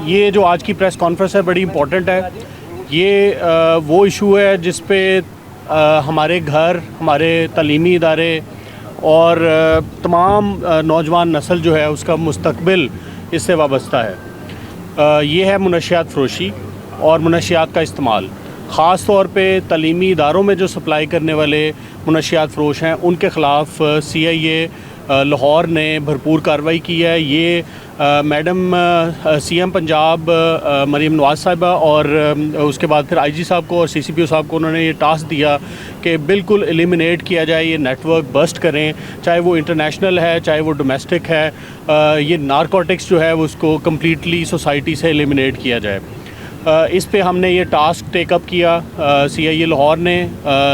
ये जो आज की प्रेस कॉन्फ्रेंस है बड़ी इम्पोर्टेंट है। ये वो इशू है जिस पे हमारे घर, हमारे तालीमी इदारे और तमाम नौजवान नस्ल जो है उसका मुस्तकबिल इससे वाबस्ता है। ये है मुनशियात फ़रोशी और मुनशियात का इस्तेमाल। ख़ास तौर पे तालीमी इदारों में जो सप्लाई करने वाले मुनशियात फ़रोश हैं उनके ख़िलाफ़ CIA लाहौर ने भरपूर कार्रवाई की है। ये मैडम CM पंजाब मरीम नवाज़ साहिबा और उसके बाद फिर IG साहब को और CCPO साहब को उन्होंने ये टास्क दिया कि बिल्कुल एलिमिनेट किया जाए, ये नेटवर्क बस्ट करें, चाहे वो इंटरनेशनल है चाहे वो डोमेस्टिक है। ये नारकोटिक्स जो है वो उसको कम्प्लीटली सोसाइटी से एलिमिनेट किया जाए। इस पे हमने ये टास्क टेकअप किया CIA लाहौर ने।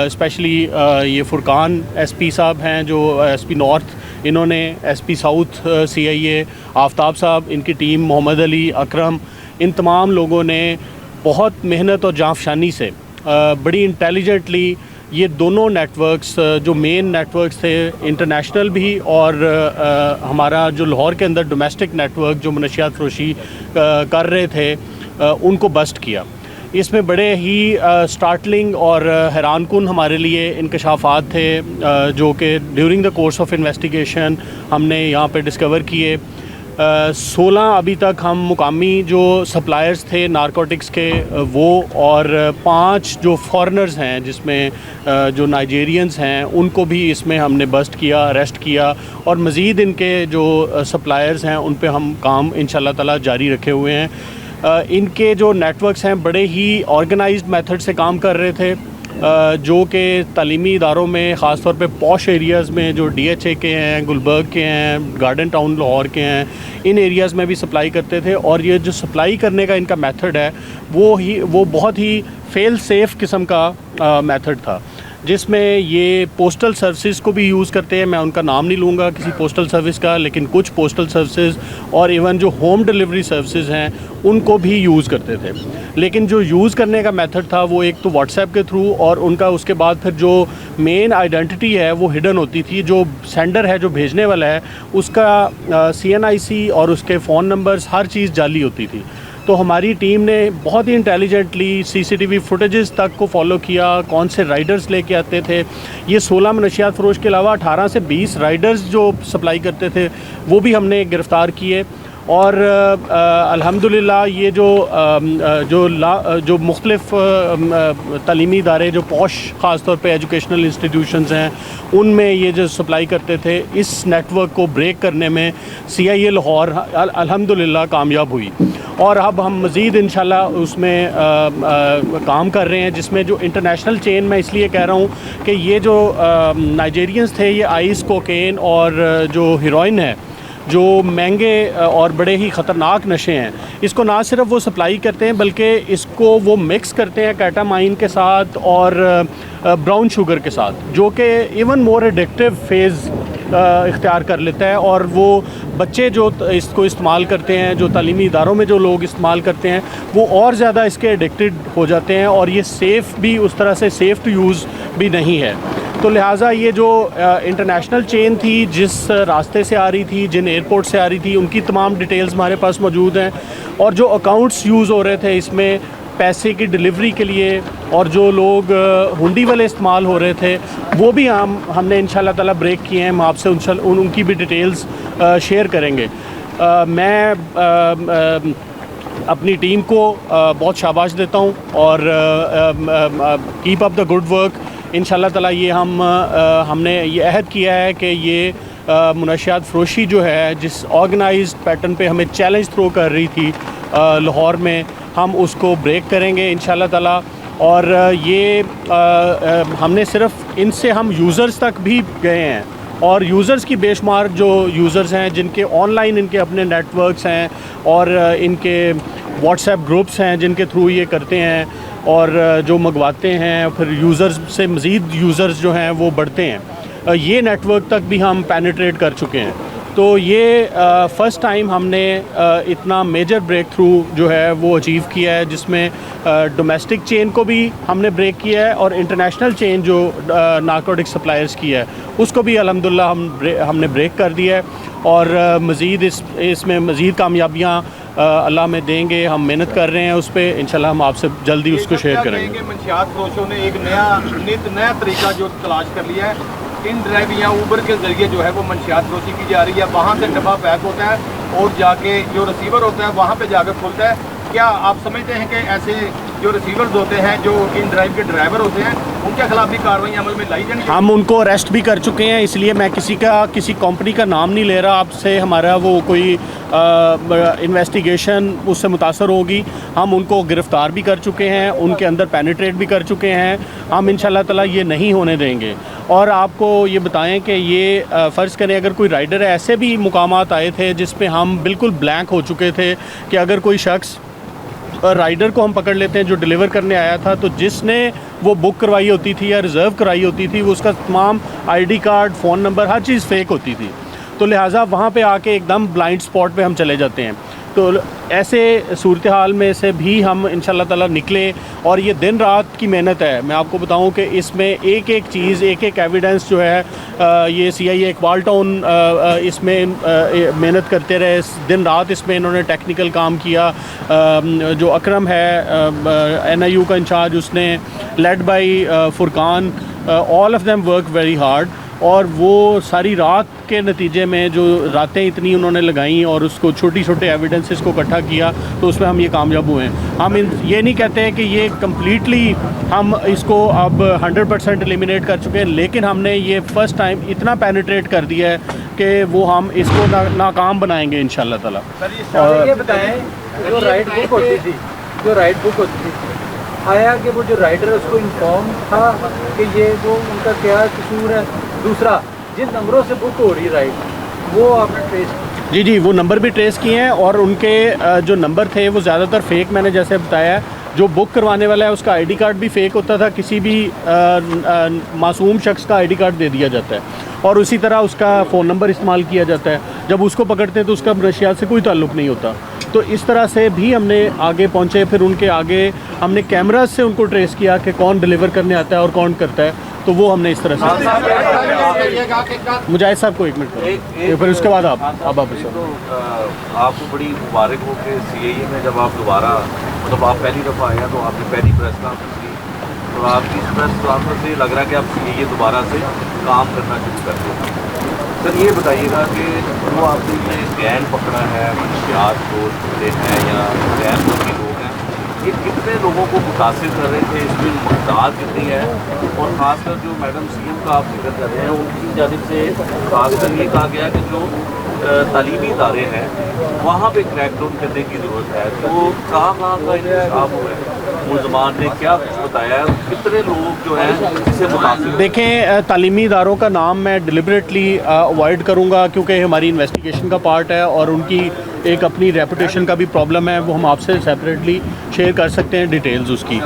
स्पेशली ये फुरकान SP साहब हैं जो SP नॉर्थ, इन्होंने SP साउथ CIA आफ्ताब साहब, इनकी टीम मोहम्मद अली, अकरम, इन तमाम लोगों ने बहुत मेहनत और जांफशानी से बड़ी इंटेलिजेंटली ये दोनों नेटवर्क्स जो मेन नेटवर्क्स थे इंटरनेशनल भी और हमारा जो लाहौर के अंदर डोमेस्टिक नेटवर्क जो मुनशियात फ़रोशी कर रहे थे उनको बस्ट किया। इसमें बड़े ही स्टार्टलिंग और हैरानकुन हमारे लिए इंकशाफात थे जो कि during the course of investigation हमने यहाँ पे डिस्कवर किए। 16 अभी तक हम मुकामी जो सप्लायर्स थे नारकोटिक्स के वो और 5 जो फॉरेनर्स हैं जिसमें जो नाइजेरियंस हैं उनको भी इसमें हमने बस्ट किया, अरेस्ट किया और मज़ीद इनके जो सप्लायर्स हैं उन पे हम काम इंशाल्लाह ताला जारी रखे हुए हैं। इनके जो नेटवर्क्स हैं बड़े ही ऑर्गेनाइज्ड मेथड से काम कर रहे थे जो कि तालीमी इदारों में ख़ास तौर पे पॉश एरियाज़ में जो DHA के हैं, गुलबर्ग के हैं, गार्डन टाउन लाहौर के हैं, इन एरियाज़ में भी सप्लाई करते थे। और ये जो सप्लाई करने का इनका मेथड है वो बहुत ही फेल सेफ किस्म का मेथड था जिसमें ये पोस्टल सर्विसेज को भी यूज़ करते हैं। मैं उनका नाम नहीं लूँगा किसी पोस्टल सर्विस का, लेकिन कुछ पोस्टल सर्विसेज और इवन जो होम डिलीवरी सर्विसेज हैं उनको भी यूज़ करते थे। लेकिन जो यूज़ करने का मेथड था वो एक तो व्हाट्सएप के थ्रू और उनका उसके बाद फिर जो मेन आइडेंटिटी है वो हिडन होती थी। जो सेंडर है, जो भेजने वाला है, उसका CNIC और उसके फ़ोन नंबर्स हर चीज़ जाली होती थी। तो हमारी टीम ने बहुत ही इंटेलिजेंटली CCTV फुटेजेस तक को फॉलो किया, कौन से राइडर्स लेके आते थे। ये 16 मुनशियात फ़रोश के अलावा 18 से 20 राइडर्स जो सप्लाई करते थे वो भी हमने गिरफ़्तार किए। और अल्हम्दुलिल्लाह ये जो मुख्तलिफ़ तालीमी इदारे जो पॉश ख़ास तौर पे एजुकेशनल इंस्टीट्यूशंस हैं उनमें ये जो सप्लाई करते थे, इस नेटवर्क को ब्रेक करने में CIA लाहौर अल्हम्दुलिल्लाह कामयाब हुई। और अब हम मज़ीद इंशाल्लाह उसमें काम कर रहे हैं जिसमें जो इंटरनेशनल चेन, मैं इसलिए कह रहा हूँ कि ये जो नाइजेरियंस थे ये आइस, कोकेन और जो हेरोइन है, जो महंगे और बड़े ही ख़तरनाक नशे हैं, इसको ना सिर्फ वो सप्लाई करते हैं बल्कि इसको वो मिक्स करते हैं कैटामाइन के साथ और ब्राउन शुगर के साथ, जो कि इवन मोर एडिक्टिव फेज़ इख्तियार कर लेता है। और वो बच्चे जो इसको इस्तेमाल करते हैं, जो तालीमी इदारों में जो लोग इस्तेमाल करते हैं, वो और ज़्यादा इसके एडिक्टेड हो जाते हैं और ये सेफ़ भी उस तरह से सेफ़ टू यूज़ भी नहीं है। तो लिहाजा ये जो इंटरनेशनल चेन थी, जिस रास्ते से आ रही थी, जिन एयरपोर्ट से आ रही थी, उनकी तमाम डिटेल्स हमारे पास मौजूद हैं। और जो अकाउंट्स यूज़ हो रहे थे इसमें पैसे की डिलीवरी के लिए और जो लोग हुंडी वाले इस्तेमाल हो रहे थे वो भी हमने इंशाल्लाह ताला ब्रेक किए हैं। हम आपसे उनकी भी डिटेल्स शेयर करेंगे। मैं अपनी टीम को बहुत शाबाश देता हूँ और keep up the good work. इंशाल्लाह ताला ये हमने ये अहद किया है कि ये मुनशियात फ़रोशी जो है, जिस ऑर्गेनाइज्ड पैटर्न पे हमें चैलेंज थ्रो कर रही थी लाहौर में, हम उसको ब्रेक करेंगे इंशाल्लाह ताला। और ये हमने सिर्फ इनसे हम यूज़र्स तक भी गए हैं और यूज़र्स की बेशुमार जो यूज़र्स हैं जिनके ऑनलाइन इनके अपने नेटवर्क्स हैं और इनके व्हाट्सएप ग्रुप्स हैं जिनके थ्रू ये करते हैं और जो मंगवाते हैं, फिर यूज़र्स से मज़ीद यूज़र्स जो हैं वो बढ़ते हैं। ये नेटवर्क तक भी हम पेनिट्रेट कर चुके हैं। तो ये फ़र्स्ट टाइम हमने इतना मेजर ब्रेक थ्रू जो है वो अचीव किया है, जिसमें डोमेस्टिक चेन को भी हमने ब्रेक किया है और इंटरनेशनल चेन जो नारकोटिक सप्लायर्स की है उसको भी अल्हम्दुलिल्लाह हमने ब्रेक कर दिया है। और मज़ीद इसमें मज़ीद कामयाबियाँ अल्लाह में देंगे, हम मेहनत कर रहे हैं उस पर, इंशाल्लाह हम आपसे जल्दी उसको शेयर करेंगे। मंशियात फरोशों ने एक नया तरीका जो तलाश कर लिया है, इन ड्राइव या ऊबर के ज़रिए जो है वो मंशियात फरोशी की जा रही है। वहाँ से डब्बा पैक होता है और जाके जो रिसीवर होता है वहाँ पे जाकर खुलता है। क्या आप समझते हैं कि ऐसे जो रिसीवर्स होते हैं, जो इन ड्राइव के ड्राइवर होते हैं, उनके खिलाफ भी कार्रवाई अमल में लाई जानी? हम उनको अरेस्ट भी कर चुके हैं, इसलिए मैं किसी कंपनी का नाम नहीं ले रहा आपसे, हमारा वो कोई इन्वेस्टिगेशन उससे मुतासर होगी। हम उनको गिरफ़्तार भी कर चुके हैं, उनके अंदर पेनिट्रेट भी कर चुके हैं। हम इंशाल्लाह ताला ये नहीं होने देंगे। और आपको ये बताएं कि ये फ़र्ज़ करें अगर कोई राइडर है, ऐसे भी मुकामात आए थे जिस पे हम बिल्कुल ब्लैंक हो चुके थे कि अगर कोई शख्स राइडर को हम पकड़ लेते हैं जो डिलीवर करने आया था, तो जिसने वो बुक करवाई होती थी या रिज़र्व कराई होती थी, वो उसका तमाम आईडी कार्ड, फ़ोन नंबर, हर चीज़ फ़ेक होती थी। तो लिहाजा वहाँ पे आके एकदम ब्लाइंड स्पॉट पे हम चले जाते हैं। तो ऐसे सूरत हाल में से भी हम इंशाल्लाह ताला निकले, और ये दिन रात की मेहनत है। मैं आपको बताऊं कि इसमें एक एक चीज़, एक एक एविडेंस जो है, ये CIA इकबाल टाउन इसमें मेहनत करते रहे दिन रात। इसमें इन्होंने टेक्निकल काम किया। जो अकरम है NIU का इंचार्ज, उसने led by Furqan, all of them work very hard. और वो सारी रात के नतीजे में जो रातें इतनी उन्होंने लगाई और उसको छोटी छोटे एविडेंसेस को इकट्ठा किया, तो उसमें हम ये कामयाब हुए हैं। हम ये नहीं कहते हैं कि ये कम्प्लीटली हम इसको अब 100% एलिमिनेट कर चुके हैं, लेकिन हमने ये फ़र्स्ट टाइम इतना पेनिट्रेट कर दिया है कि वो हम इसको नाकाम बनाएंगे इंशाल्लाह ताला। और ये बताएं, जो राइड बुक होती थी, आया कि वो जो राइडर है उसको इन्फॉर्म था कि ये वो उनका क्या कसूर है? दूसरा, जिन नंबरों से बुक हो रही राइड, वो आपने ट्रेस? जी, वो नंबर भी ट्रेस किए हैं, और उनके जो नंबर थे वो ज़्यादातर फ़ेक, मैंने जैसे बताया। जो बुक करवाने वाला है उसका आईडी कार्ड भी फ़ेक होता था, किसी भी मासूम शख्स का आईडी कार्ड दे दिया जाता है, और उसी तरह उसका फ़ोन नंबर इस्तेमाल किया जाता है। जब उसको पकड़ते हैं तो उसका नशियात से कोई ताल्लुक़ नहीं होता। तो इस तरह से भी हमने आगे पहुँचे। फिर उनके आगे हमने कैमराज से उनको ट्रेस किया कि कौन डिलीवर करने आता है और कौन करता है, तो वो हमने इस तरह से। मुजाहिद साहब को 1 मिनट, फिर उसके बाद आप वापस। तो आपको बड़ी मुबारक हो कि CIA में जब आप दोबारा, मतलब आप पहली दफ़ा आए हैं तो आपने पहली प्रेस कॉन्फ्रेंस की, तो आपकी इस प्रेस कॉन्फ्रेंस से लग रहा है कि आप CIA दोबारा से काम करना शुरू कर दें। सर ये बताइएगा कि वो आपने ये गैंग पकड़ा है, मंशियात दोस्त होते हैं या गैंग के लोग हैं, ये कितने लोगों को मुतासिर कर रहे थे, इसमें मकदार कितनी है? और ख़ासकर जो मैडम CM का आप जिक्र कर रहे हैं, उनकी जानिब से खासकर ये कहा गया कि जो तालीमी इदारे हैं वहाँ पे क्रैकडाउन करने की ज़रूरत है। तो कहाँ का इंतजाम हुआ है? मुलजमान ने क्या कुछ बताया है? कितने लोग जो हैं इससे मुतासिर? देखें, तालीमी इदारों का नाम मैं डिलिबरेटली अवॉइड करूँगा, क्योंकि हमारी इन्वेस्टिगेशन का पार्ट है और उनकी एक अपनी रेपुटेशन का भी प्रॉब्लम है। वो हम आपसे सेपरेटली शेयर कर सकते हैं डिटेल्स उसकी।